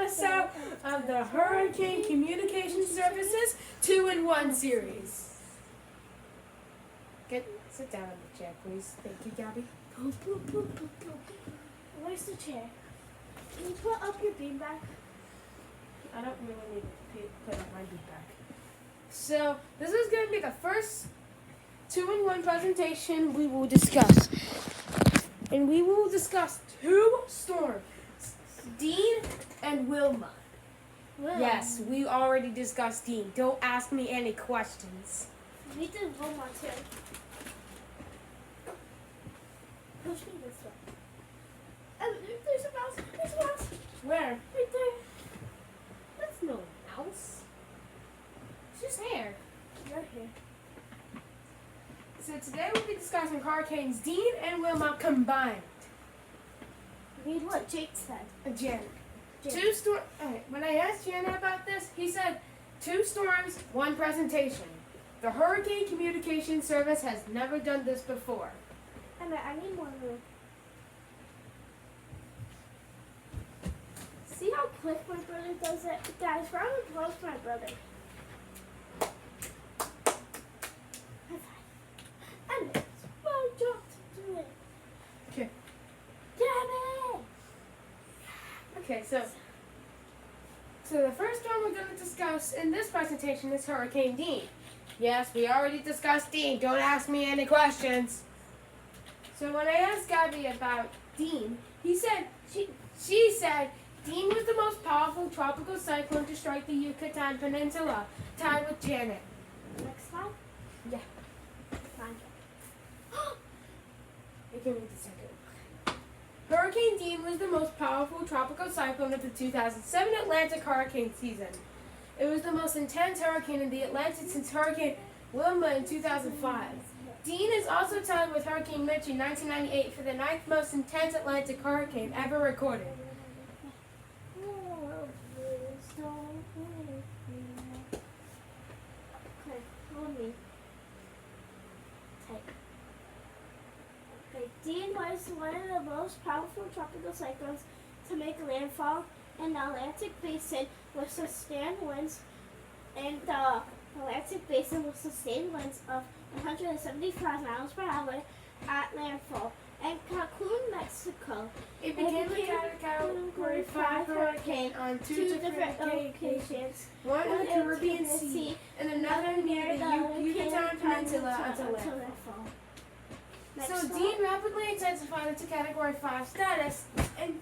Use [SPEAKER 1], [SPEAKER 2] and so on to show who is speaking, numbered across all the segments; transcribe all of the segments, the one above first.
[SPEAKER 1] episode of the Hurricane Communication Services 2-in-1 series. Sit down in the chair, please. Thank you, Gabby.
[SPEAKER 2] Where's the chair? Can you put up your beanbag?
[SPEAKER 1] I don't really need to put up my beanbag. So, this is going to be the first 2-in-1 presentation we will discuss. And we will discuss two storms, Dean and Wilma. Yes, we already discussed Dean. Don't ask me any questions.
[SPEAKER 2] We did Wilma too. Push me this way. Oh, there's a mouse. There's a mouse.
[SPEAKER 1] Where?
[SPEAKER 2] Right there.
[SPEAKER 1] That's no mouse. It's just hair.
[SPEAKER 2] Right here.
[SPEAKER 1] So today we'll be discussing hurricanes Dean and Wilma combined.
[SPEAKER 2] Read what Jake said.
[SPEAKER 1] Janet.
[SPEAKER 2] Jake.
[SPEAKER 1] Two storms. When I asked Janet about this, he said 2 storms, 1 presentation. The Hurricane Communication Service has never done this before.
[SPEAKER 2] I need more room. See how quick my brother does it? Guys, round of applause for my brother. And it's my job to do it.
[SPEAKER 1] Okay.
[SPEAKER 2] Get it!
[SPEAKER 1] Okay, so the first storm we're going to discuss in this presentation is Hurricane Dean. Yes, we already discussed Dean. Don't ask me any questions. So when I asked Gabby about Dean, she said Dean was the most powerful tropical cyclone to strike the Yucatan Peninsula, tied with Janet.
[SPEAKER 2] Next slide?
[SPEAKER 1] Yeah.
[SPEAKER 2] Fine.
[SPEAKER 1] You can read the second. Hurricane Dean was the most powerful tropical cyclone of the 2007 Atlantic hurricane season. It was the most intense hurricane in the Atlantic since Hurricane Wilma in 2005. Dean is also tied with Hurricane Mitch in 1998 for the 9th most intense Atlantic hurricane ever recorded.
[SPEAKER 2] Okay, hold me. Tight. Okay, Dean was one of the most powerful tropical cyclones to make landfall in the Atlantic Basin with sustained winds of 175 miles per hour at landfall in Cancun, Mexico.
[SPEAKER 1] It became a Category 5 hurricane on two different locations, one in the Caribbean Sea and another near the Yucatan Peninsula until landfall. So Dean rapidly intensified into Category 5 status, and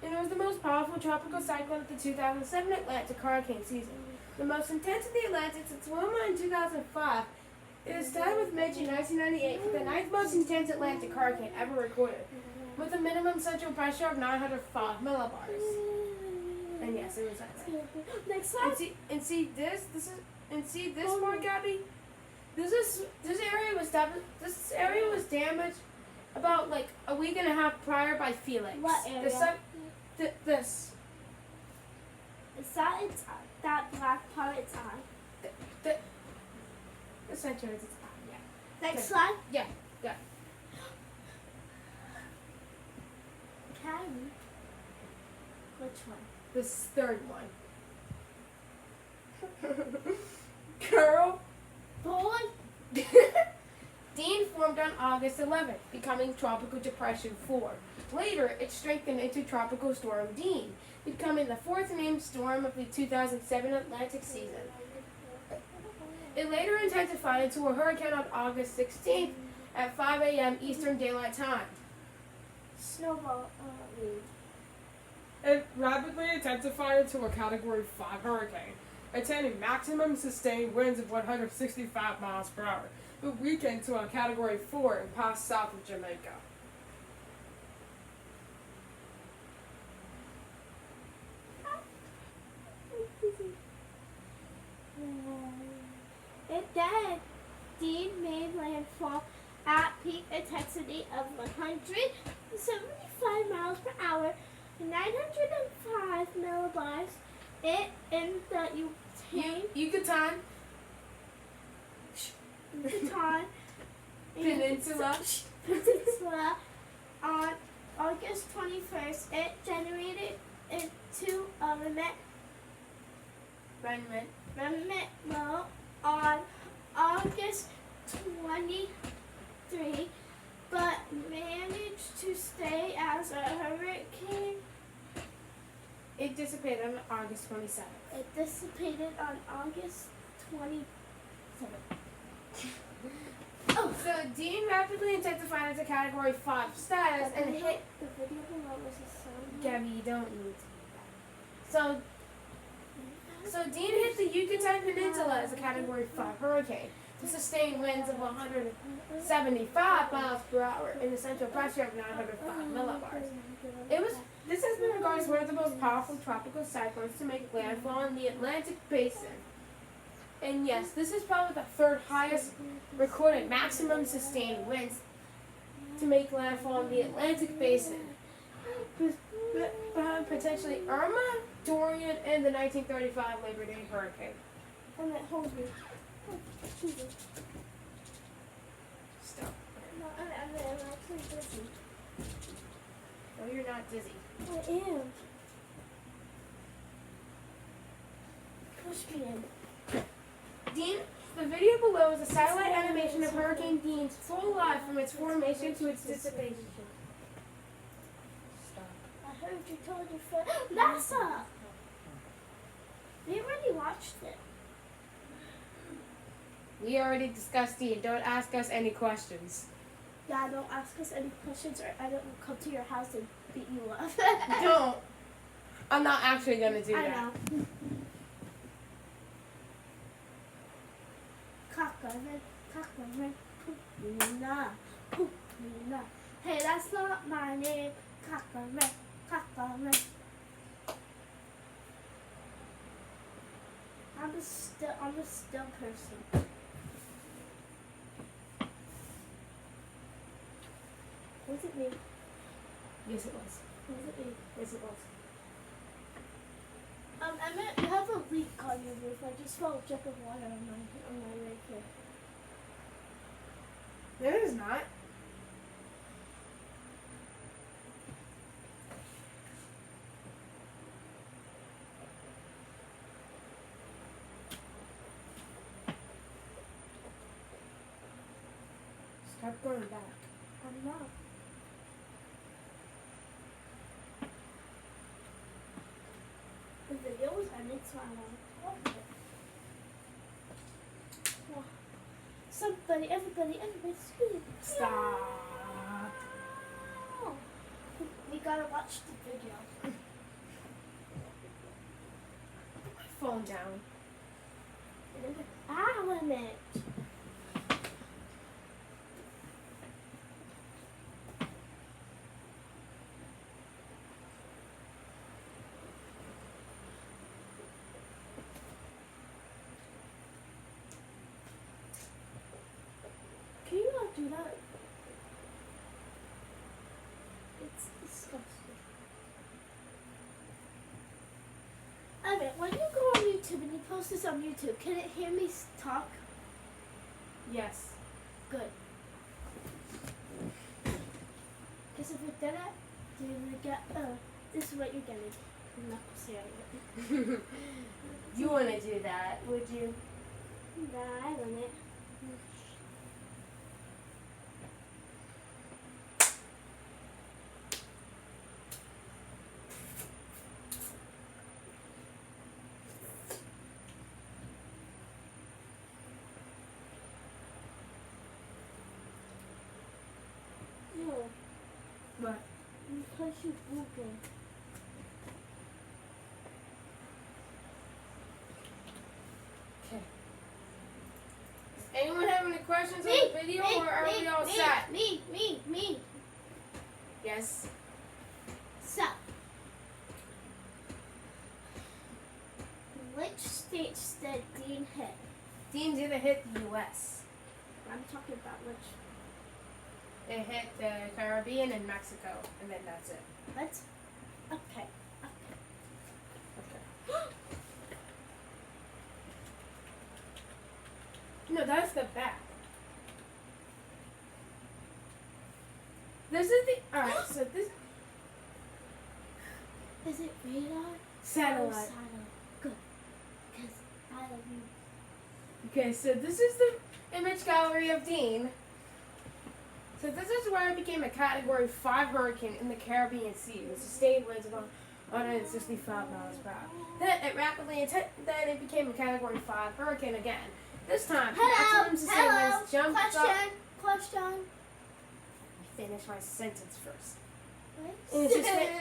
[SPEAKER 1] it was the most powerful tropical cyclone of the 2007 Atlantic hurricane season. The most intense in the Atlantic since Wilma in 2005. It is tied with Mitch in 1998 for the 9th most intense Atlantic hurricane ever recorded, with a minimum central pressure of 905 millibars. And yes, it was that.
[SPEAKER 2] Next slide.
[SPEAKER 1] And see this part, Gabby. This area was damaged about like a week and a half prior by Felix.
[SPEAKER 2] What area?
[SPEAKER 1] This.
[SPEAKER 2] Is that that black part it's on?
[SPEAKER 1] The center is its yeah.
[SPEAKER 2] Next slide.
[SPEAKER 1] Yeah, yeah.
[SPEAKER 2] Can which one?
[SPEAKER 1] This third one. Girl.
[SPEAKER 2] Boy.
[SPEAKER 1] Dean formed on August 11th, becoming Tropical Depression 4. Later, it strengthened into Tropical Storm Dean, becoming the 4th named storm of the 2007 Atlantic season. It later intensified into a hurricane on August 16th at 5 a.m. Eastern Daylight Time.
[SPEAKER 2] Snowball.
[SPEAKER 3] It rapidly intensified into a Category 5 hurricane, attaining maximum sustained winds of 165 miles per hour, but weakened to a Category 4 and passed south of Jamaica.
[SPEAKER 2] Then Dean made landfall at peak intensity of 175 miles per hour, 905 millibars. It in the
[SPEAKER 1] Yucatan Peninsula
[SPEAKER 2] on August 21st. It into remnant low on August 23, but managed to stay as a hurricane.
[SPEAKER 1] It dissipated on August 27th.
[SPEAKER 2] It dissipated on August 27th.
[SPEAKER 1] Oh, so Dean rapidly intensified into Category 5 status and hit.
[SPEAKER 2] The video below was a sound.
[SPEAKER 1] Gabby, you don't need to. So Dean hit the Yucatan Peninsula as a Category 5 hurricane to sustain winds of 175 miles per hour and a central pressure of 905 millibars. This has been regarded as one of the most powerful tropical cyclones to make landfall in the Atlantic Basin. And yes, this is probably the third highest recorded maximum sustained winds to make landfall in the Atlantic Basin. Behind potentially Irma, Dorian, and the 1935 Labor Day hurricane.
[SPEAKER 2] And it holds me. Oh, Jesus.
[SPEAKER 1] Stop.
[SPEAKER 2] No, I'm actually dizzy.
[SPEAKER 1] No, you're not dizzy.
[SPEAKER 2] I am. Push me in.
[SPEAKER 1] Dean, the video below is a satellite animation of Hurricane Dean's full life from its formation to its dissipation.
[SPEAKER 2] I heard you told your friend. NASA! We already watched it.
[SPEAKER 1] We already discussed Dean. Don't ask us any questions.
[SPEAKER 2] Yeah, don't ask us any questions or I don't come to your house and beat you up.
[SPEAKER 1] Don't. I'm not actually going to do that.
[SPEAKER 2] I know. Cockroach, poopina, poopina. Hey, that's not my name. Cockroach. I'm a still person. Was it me?
[SPEAKER 1] Yes, it was.
[SPEAKER 2] Was it me?
[SPEAKER 1] Yes, it was.
[SPEAKER 2] Emma, you have a leak on your roof. I just felt a drip of water on my right here.
[SPEAKER 1] There is not. Stop going back.
[SPEAKER 2] I'm not. The video was ended, so I want to watch it. Well, everybody, scream.
[SPEAKER 1] Stop.
[SPEAKER 2] No. We gotta watch the video.
[SPEAKER 1] Phone down.
[SPEAKER 2] Wait a minute. Can you not do that? It's disgusting. Okay, when you go on YouTube and you post this on YouTube, can it hear me talk?
[SPEAKER 1] Yes.
[SPEAKER 2] Good. Because if it didn't, you're gonna get, this is what you're getting. I'm not saying it.
[SPEAKER 1] You want to do that, would you?
[SPEAKER 2] Nah, I wouldn't. No,
[SPEAKER 1] What?
[SPEAKER 2] because you're moving.
[SPEAKER 1] Okay. Does anyone have any questions on the video, or are we all set?
[SPEAKER 2] Me.
[SPEAKER 1] Yes.
[SPEAKER 2] So, which states did Dean hit?
[SPEAKER 1] Dean didn't hit the U.S.
[SPEAKER 2] I'm talking about which.
[SPEAKER 1] It hit the Caribbean and Mexico, and then that's it.
[SPEAKER 2] What? Okay.
[SPEAKER 1] Okay. No, that's the back. This is the. Alright, so
[SPEAKER 2] Is it radar? Oh,
[SPEAKER 1] Satellite.
[SPEAKER 2] satellite. Good. Because I love you.
[SPEAKER 1] Okay, so this is the image gallery of Dean. So this is where it became a Category 5 hurricane in the Caribbean Sea with sustained winds of 165 miles per hour. Then it became a Category 5 hurricane again. This time, maximum sustained winds jumped up.
[SPEAKER 2] Question.
[SPEAKER 1] Finish my sentence first.
[SPEAKER 2] What?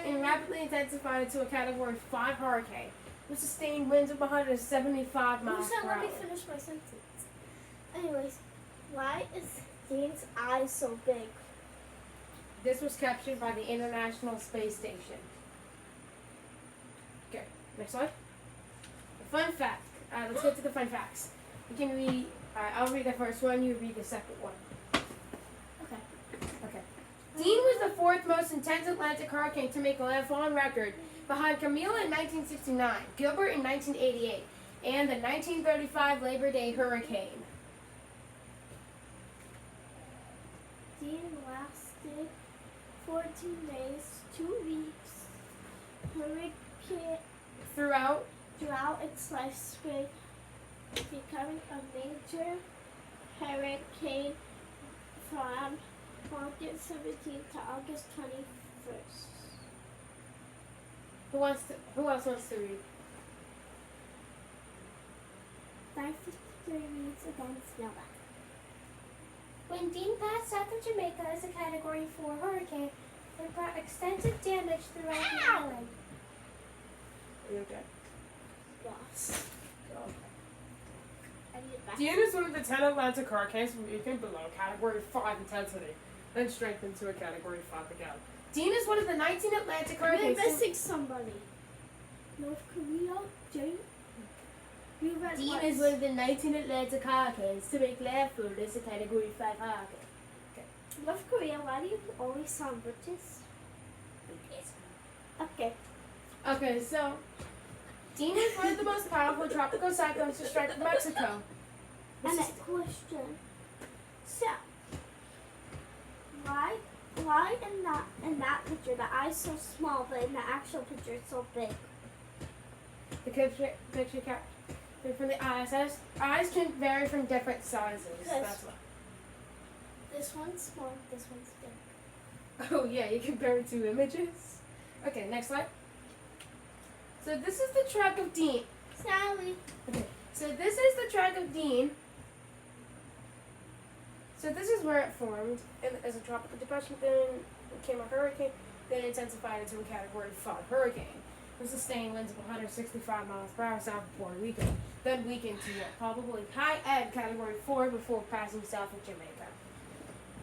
[SPEAKER 1] And rapidly intensified into a Category 5 hurricane with sustained winds of 175
[SPEAKER 2] You
[SPEAKER 1] miles
[SPEAKER 2] said
[SPEAKER 1] per
[SPEAKER 2] let
[SPEAKER 1] hour.
[SPEAKER 2] me finish my sentence. Anyways, why is Dean's eye so big?
[SPEAKER 1] This was captured by the International Space Station. Okay, next one. The fun fact. Let's get to the fun facts. You can read. I'll read the first one. You read the second one.
[SPEAKER 2] Okay.
[SPEAKER 1] Okay. Dean was the fourth most intense Atlantic hurricane to make a landfall on record, behind Camilla in 1969, Gilbert in 1988, and the 1935 Labor Day hurricane.
[SPEAKER 2] Dean lasted 14 days, 2 weeks. Hurricane
[SPEAKER 1] Throughout
[SPEAKER 2] throughout its lifespan, becoming a major hurricane from August 17th to August 21st.
[SPEAKER 1] Who else wants to read?
[SPEAKER 2] 553 minutes against Nova.
[SPEAKER 1] When Dean passed south of Jamaica as a Category 4 hurricane, it brought extensive damage throughout the island. Are you okay?
[SPEAKER 2] Yes. I need it back.
[SPEAKER 3] Dean is one of the 10 Atlantic hurricanes from weakened below Category 5 intensity, then strengthened to a Category 5 again.
[SPEAKER 1] Dean is one of the 19 Atlantic
[SPEAKER 2] We're
[SPEAKER 1] hurricanes.
[SPEAKER 2] missing somebody. North Korea, Jane. We read
[SPEAKER 1] Dean
[SPEAKER 2] once.
[SPEAKER 1] is one of the 19 Atlantic hurricanes to make landfall as a Category 5 hurricane.
[SPEAKER 2] North Korea, why do you always sound British? Okay.
[SPEAKER 1] Okay, so Dean is one of the most powerful tropical cyclones to strike Mexico.
[SPEAKER 2] And a question. So, why in that picture the eye's so small, but in the actual picture it's so big?
[SPEAKER 1] The picture captured from the ISS. Eyes can vary from different sizes.
[SPEAKER 2] Yes.
[SPEAKER 1] That's why.
[SPEAKER 2] This one's small, this one's big.
[SPEAKER 1] Oh yeah, you compare two images. Okay, next slide. So this is the track of Dean.
[SPEAKER 2] Sally.
[SPEAKER 1] Okay, so this is the track of Dean. So this is where it formed as a tropical depression, then became a hurricane, then intensified into a Category 5 hurricane with sustained winds of 165 miles per hour south of Puerto Rico, then weakened to a probably high-ebb Category 4 before passing south of Jamaica,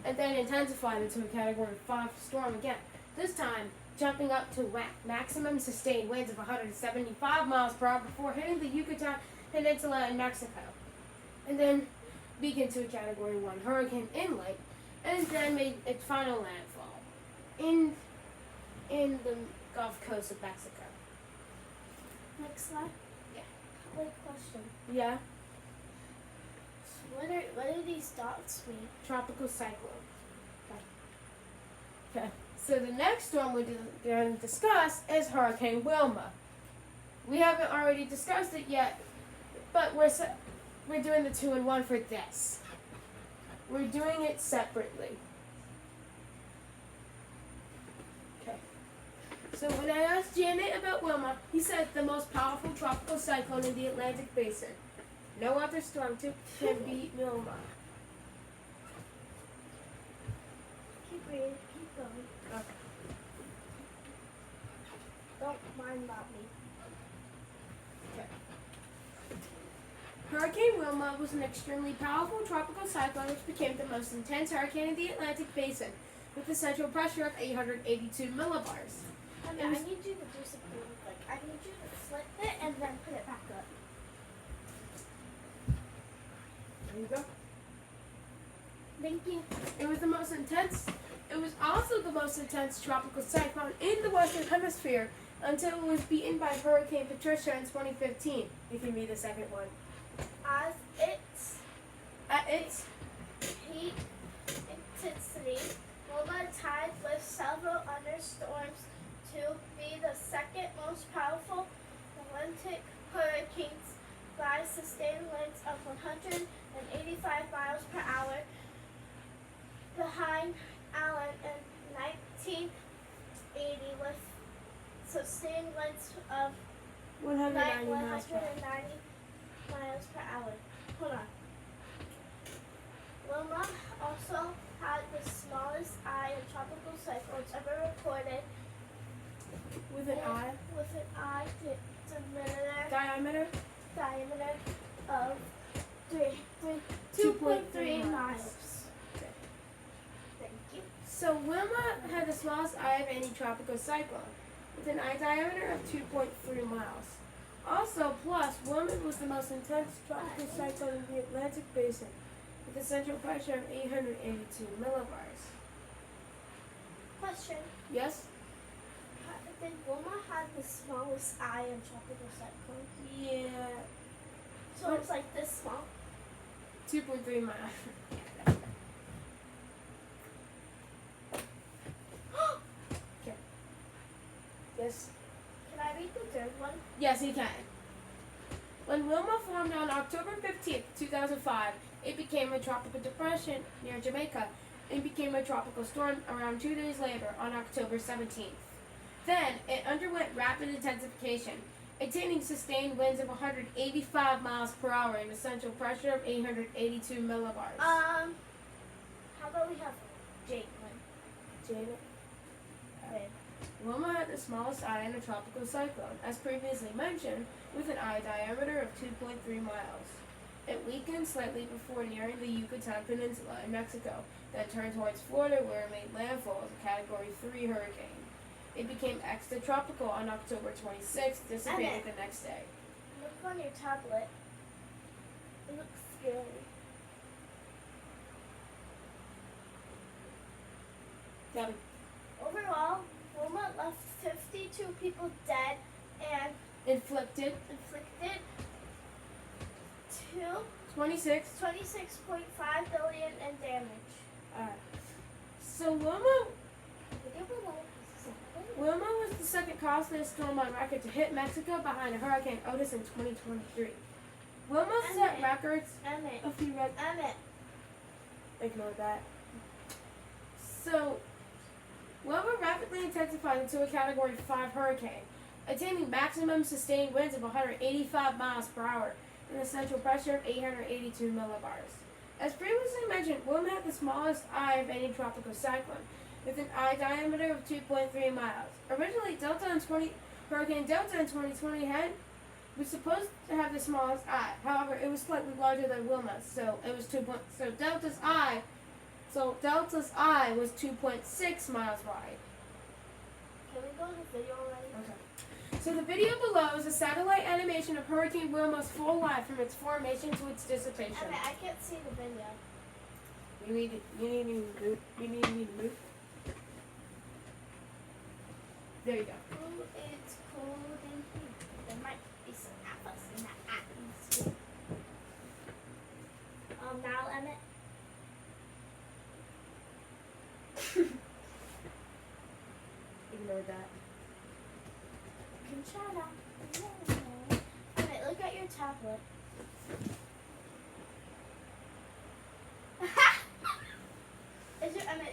[SPEAKER 1] and then intensified into a Category 5 storm again, this time jumping up to maximum sustained winds of 175 miles per hour before hitting the Yucatan Peninsula in Mexico, and then weakened to a Category 1 hurricane inlet, and then made its final landfall in the Gulf Coast of Mexico.
[SPEAKER 2] Next slide.
[SPEAKER 1] Yeah.
[SPEAKER 2] Wait, question.
[SPEAKER 1] Yeah,
[SPEAKER 2] What do these dots mean?
[SPEAKER 1] tropical cyclone. Okay. So the next storm we're going to discuss is Hurricane Wilma. We haven't already discussed it yet, but we're doing the 2-in-1 for this. We're doing it separately. Okay. So when I asked Janet about Wilma, he said the most powerful tropical cyclone in the Atlantic Basin. No other storm can beat Wilma.
[SPEAKER 2] Keep reading, keep going.
[SPEAKER 1] Okay.
[SPEAKER 2] Don't mind about me.
[SPEAKER 1] Hurricane Wilma was an extremely powerful tropical cyclone which became the most intense hurricane in the Atlantic Basin, with a central pressure of 882 millibars.
[SPEAKER 2] I need you to do something like I need you to flip it and then put it back up.
[SPEAKER 1] There you go.
[SPEAKER 2] Thank you.
[SPEAKER 1] It was also the most intense tropical cyclone in the Western Hemisphere until it was beaten by Hurricane Patricia in 2015. You can read the second one.
[SPEAKER 2] As
[SPEAKER 1] At its
[SPEAKER 2] peak intensity, Wilma tied with several other storms to be the second hurricanes by sustained winds of 185 miles per hour behind Allen in 1980 with sustained winds of
[SPEAKER 1] 190 miles per
[SPEAKER 2] 190 miles per hour. Hold on. Wilma also had the smallest eye in tropical cyclones ever recorded.
[SPEAKER 1] With an eye
[SPEAKER 2] With an eye
[SPEAKER 1] diameter
[SPEAKER 2] diameter of
[SPEAKER 1] 2.3
[SPEAKER 2] 2.3
[SPEAKER 1] miles.
[SPEAKER 2] miles. Thank you.
[SPEAKER 1] So Wilma had the smallest eye of any tropical cyclone, with an eye diameter of 2.3 miles. Also, plus, Wilma was the most intense tropical cyclone in the Atlantic Basin, with a central pressure of 882 millibars.
[SPEAKER 2] Question.
[SPEAKER 1] Yes?
[SPEAKER 2] Did Wilma have the smallest eye in tropical cyclones?
[SPEAKER 1] Yeah.
[SPEAKER 2] So it's like this small.
[SPEAKER 1] 2.3 miles. Okay. Yes?
[SPEAKER 2] Can I read the third one?
[SPEAKER 1] Yes, he can. When Wilma formed on October 15th, 2005, it became a tropical depression near Jamaica and became a tropical storm around 2 days later on October 17th. Then, it underwent rapid intensification, attaining sustained winds of 185 miles per hour and a central pressure of 882 millibars.
[SPEAKER 2] How about we have Jacqueline?
[SPEAKER 1] Jada?
[SPEAKER 2] Babe.
[SPEAKER 1] Wilma had the smallest eye in a tropical cyclone, as previously mentioned, with an eye diameter of 2.3 miles. It weakened slightly before nearing the Yucatan Peninsula in Mexico, then turned towards Florida where it made landfall as a Category 3 hurricane. It became extratropical on October 26th, dissipated the next day.
[SPEAKER 2] Look on your tablet. It looks scary.
[SPEAKER 1] Gabby.
[SPEAKER 2] Overall, Wilma left 52 people dead and
[SPEAKER 1] Inflicted
[SPEAKER 2] inflicted
[SPEAKER 1] 26.
[SPEAKER 2] 26.5 billion in damage.
[SPEAKER 1] So Wilma was the second costliest storm on record to hit Mexico behind Hurricane Otis in 2023. Wilma set records.
[SPEAKER 2] Emmett.
[SPEAKER 1] If you read,
[SPEAKER 2] Emmett.
[SPEAKER 1] ignore that. So, Wilma rapidly intensified into a Category 5 hurricane, attaining maximum sustained winds of 185 miles per hour and a central pressure of 882 millibars. As previously mentioned, Wilma had the smallest eye of any tropical cyclone, with an eye diameter of 2.3 miles. Originally, Hurricane Delta in 2020 was supposed to have the smallest eye. However, it was slightly larger than Wilma, so it was Delta's eye was 2.6 miles wide.
[SPEAKER 2] Can we go to the video already?
[SPEAKER 1] Okay. So the video below is a satellite animation of Hurricane Wilma's full life from its formation to its dissipation.
[SPEAKER 2] Emmett, I can't see the video.
[SPEAKER 1] You need to move. There you go.
[SPEAKER 2] Oh, it's cold in here. There might be some apples in the atmosphere. Now, Emmett.
[SPEAKER 1] Ignore that.
[SPEAKER 2] You can try that. Emmett, look at your tablet.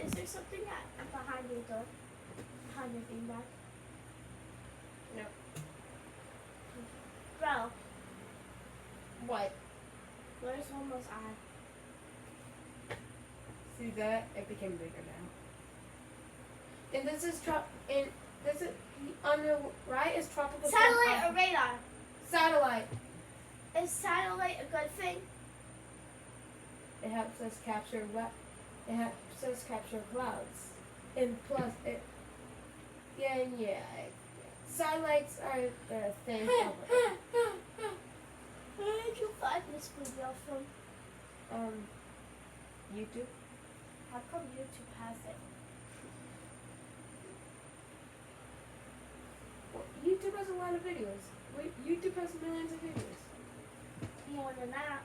[SPEAKER 2] Is there something behind your door? Behind your beanbag?
[SPEAKER 1] No.
[SPEAKER 2] Bro,
[SPEAKER 1] What?
[SPEAKER 2] where's Wilma's eye?
[SPEAKER 1] See that? It became bigger now. And this is on the right is tropical.
[SPEAKER 2] Satellite or radar?
[SPEAKER 1] Satellite.
[SPEAKER 2] Is satellite a good thing?
[SPEAKER 1] It helps us capture clouds. And plus it. Yeah. Satellites are the thing.
[SPEAKER 2] Where did you find this video from?
[SPEAKER 1] YouTube.
[SPEAKER 2] How come YouTube has it?
[SPEAKER 1] Well, YouTube has a lot of videos. YouTube has millions of videos.
[SPEAKER 2] More than that.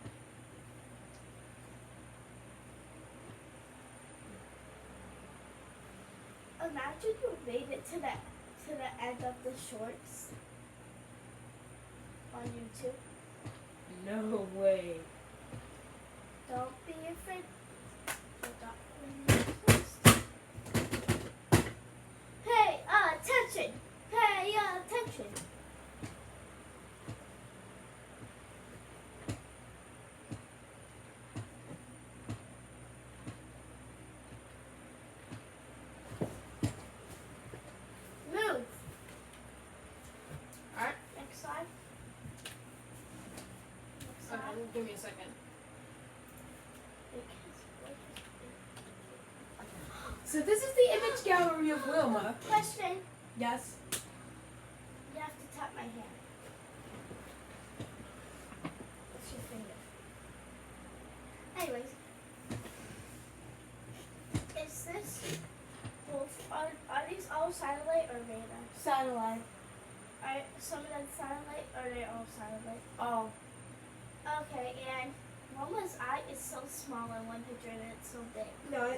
[SPEAKER 2] Imagine you made it to the end of the shorts. on YouTube.
[SPEAKER 3] No way.
[SPEAKER 2] Don't be afraid. Pay attention! Pay attention! Move!
[SPEAKER 1] Alright.
[SPEAKER 2] Next slide. Next slide.
[SPEAKER 3] Okay, give me a second. So this is the image gallery of Wilma.
[SPEAKER 2] Question.
[SPEAKER 3] Yes.
[SPEAKER 2] You have to tap my hand. What's your finger? Anyways. Is this both, are these all satellite or radar?
[SPEAKER 1] Satellite.
[SPEAKER 2] Are some of them satellite or are they all satellite?
[SPEAKER 1] Oh.
[SPEAKER 2] Okay, and Wilma's eye is so small in one picture and it's so big.
[SPEAKER 1] No,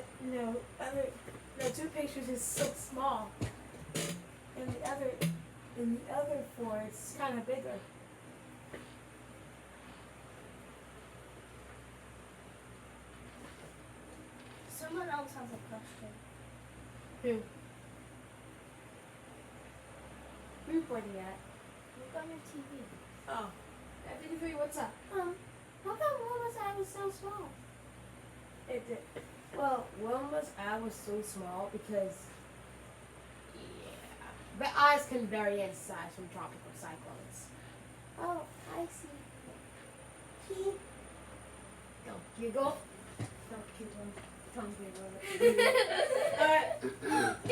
[SPEAKER 1] two pictures is so small. And the other four, it's kind of bigger.
[SPEAKER 2] Someone else has a question.
[SPEAKER 1] Who? Who are you pointing at?
[SPEAKER 2] Look on your TV.
[SPEAKER 1] Oh. F53, what's up? How come Wilma's eye was so small? It did. Well, Wilma's eye was so small because, the eyes can vary in size from tropical cyclones. Oh, I see. Don't giggle. Don't giggle. Don't giggle. Alright.
[SPEAKER 2] B!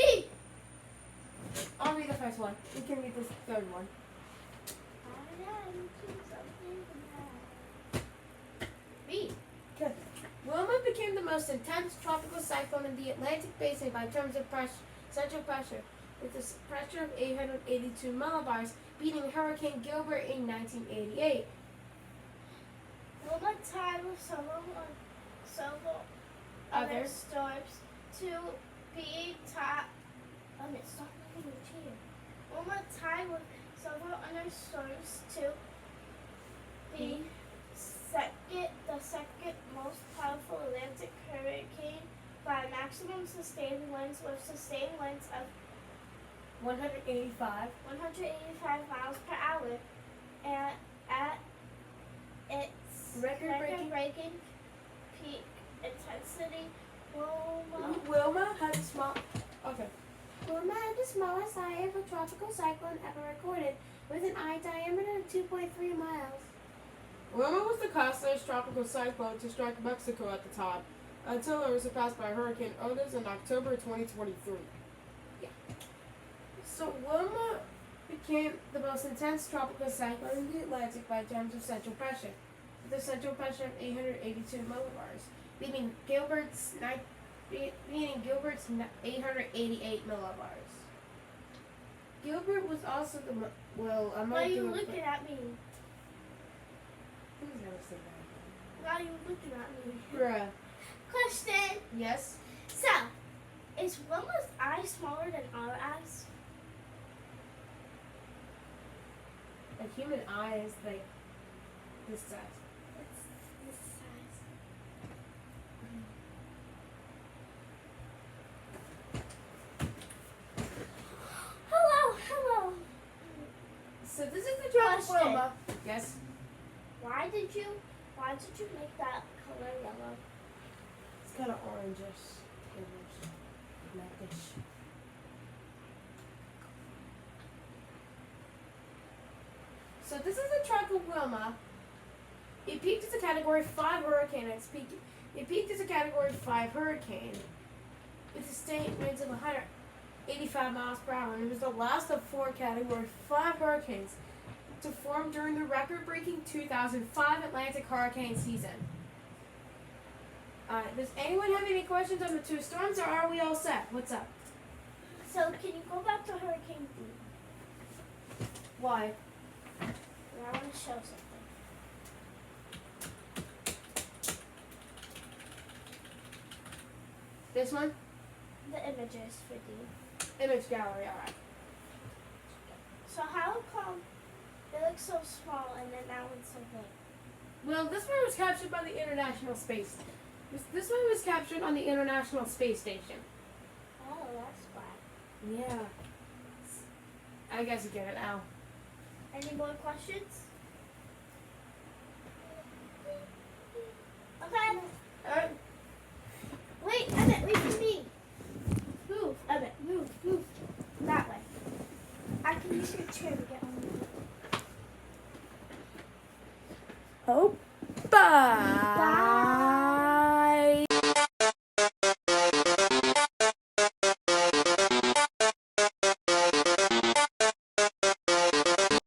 [SPEAKER 1] I'll read the first one. You can read this third one.
[SPEAKER 2] B.
[SPEAKER 1] Good. Wilma became the most intense tropical cyclone in the Atlantic Basin by terms of central pressure, with a pressure of 882 millibars, beating Hurricane Gilbert in 1988.
[SPEAKER 2] Wilma tied with several other storms to be top. Oh, no, stop moving your chair. Wilma tied with several other storms to be the second most powerful Atlantic hurricane by maximum sustained winds with sustained winds of
[SPEAKER 1] 185.
[SPEAKER 2] 185 miles per hour, and at its record-breaking peak intensity,
[SPEAKER 1] Wilma had the small. Okay. Wilma had the smallest eye of a tropical cyclone ever recorded, with an eye diameter of 2.3 miles.
[SPEAKER 3] Wilma was the costliest tropical cyclone to strike Mexico at the time, until it was surpassed by Hurricane Otis in October 2023.
[SPEAKER 1] Yeah. So Wilma became the most intense tropical cyclone in the Atlantic by terms of central pressure, with a central pressure of 882 millibars, beating Gilbert's 888 millibars. Gilbert was also the
[SPEAKER 2] why are you looking at me?
[SPEAKER 1] Who's never said that?
[SPEAKER 2] Why are you looking at me?
[SPEAKER 1] Bruh.
[SPEAKER 2] Question.
[SPEAKER 1] Yes.
[SPEAKER 2] So, is Wilma's eye smaller than our eyes?
[SPEAKER 1] A human eye is like this size.
[SPEAKER 2] It's this size. Hello.
[SPEAKER 1] So this is the drum of
[SPEAKER 2] Question.
[SPEAKER 1] Wilma. Yes.
[SPEAKER 2] Why did you make that color yellow?
[SPEAKER 1] It's kind of orangish, pinkish, blackish. So this is the track of Wilma. It peaked as a Category 5 hurricane. It peaked as a Category 5 hurricane with sustained winds of 185 miles per hour. And it was the last of 4 Category 5 hurricanes to form during the record-breaking 2005 Atlantic hurricane season. Does anyone have any questions on the 2 storms, or are we all set? What's up?
[SPEAKER 2] So can you go back to Hurricane B?
[SPEAKER 1] Why?
[SPEAKER 2] I want to show something.
[SPEAKER 1] This one?
[SPEAKER 2] The images for D.
[SPEAKER 1] Image gallery, alright.
[SPEAKER 2] So how come They look so small, and then that one's so big.
[SPEAKER 1] Well, this one was captured by the International Space. This one was captured on the International Space Station.
[SPEAKER 2] Oh, that's why.
[SPEAKER 1] Yeah. I guess you get it now.
[SPEAKER 2] Any more questions? Okay.
[SPEAKER 1] Alright.
[SPEAKER 2] Wait, Emmett, wait for me. Move, Emmett, move. That way. I can use your chair to get on.
[SPEAKER 1] Oh, bye.
[SPEAKER 2] Bye.